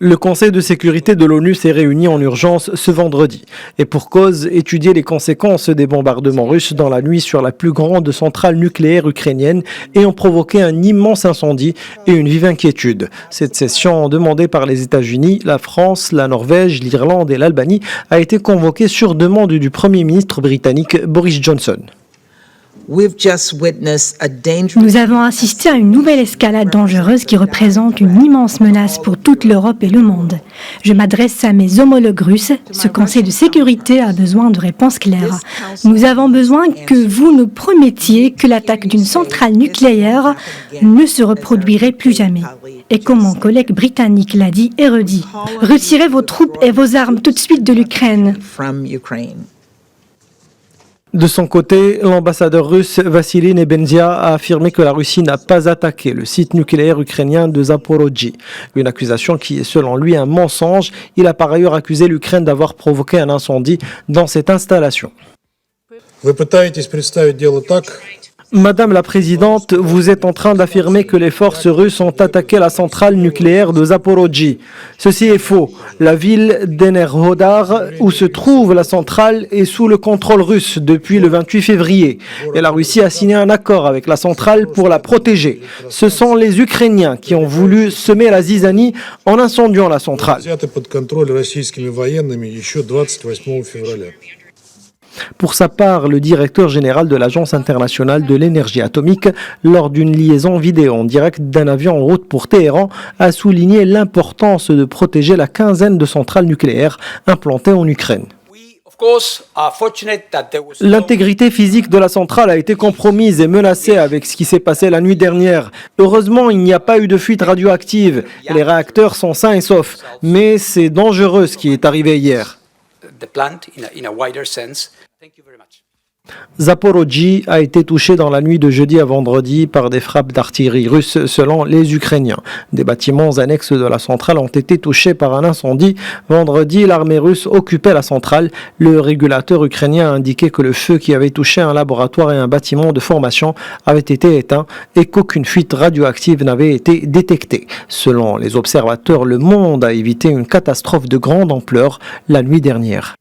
Le Conseil de sécurité de l'ONU s'est réuni en urgence ce vendredi. Et pour cause, étudier les conséquences des bombardements russes dans la nuit sur la plus grande centrale nucléaire ukrainienne ayant provoqué un immense incendie et une vive inquiétude. Cette session, demandée par les États-Unis, la France, la Norvège, l'Irlande et l'Albanie, a été convoquée sur demande du Premier ministre britannique Boris Johnson. Nous avons assisté à une nouvelle escalade dangereuse qui représente une immense menace pour toute l'Europe et le monde. Je m'adresse à mes homologues russes. Ce Conseil de sécurité a besoin de réponses claires. Nous avons besoin que vous nous promettiez que l'attaque d'une centrale nucléaire ne se reproduirait plus jamais. Et comme mon collègue britannique l'a dit et redit, retirez vos troupes et vos armes tout de suite de l'Ukraine. De son côté, l'ambassadeur russe Vassily Nebenzia a affirmé que la Russie n'a pas attaqué le site nucléaire ukrainien de Zaporozhye. Une accusation qui est selon lui un mensonge. Il a par ailleurs accusé l'Ukraine d'avoir provoqué un incendie dans cette installation. Madame la Présidente, vous êtes en train d'affirmer que les forces russes ont attaqué la centrale nucléaire de Zaporozhye. Ceci est faux. La ville d'Enerhodar, où se trouve la centrale, est sous le contrôle russe depuis le 28 février. Et la Russie a signé un accord avec la centrale pour la protéger. Ce sont les Ukrainiens qui ont voulu semer la zizanie en incendiant la centrale. Pour sa part, le directeur général de l'Agence internationale de l'énergie atomique, lors d'une liaison vidéo en direct d'un avion en route pour Téhéran, a souligné l'importance de protéger la quinzaine de centrales nucléaires implantées en Ukraine. L'intégrité physique de la centrale a été compromise et menacée avec ce qui s'est passé la nuit dernière. Heureusement, il n'y a pas eu de fuite radioactive. Les réacteurs sont sains et saufs. Mais c'est dangereux ce qui est arrivé hier. Zaporozhye a été touché dans la nuit de jeudi à vendredi par des frappes d'artillerie russe selon les Ukrainiens. Des bâtiments annexes de la centrale ont été touchés par un incendie. Vendredi, l'armée russe occupait la centrale. Le régulateur ukrainien a indiqué que le feu qui avait touché un laboratoire et un bâtiment de formation avait été éteint et qu'aucune fuite radioactive n'avait été détectée. Selon les observateurs, le monde a évité une catastrophe de grande ampleur la nuit dernière.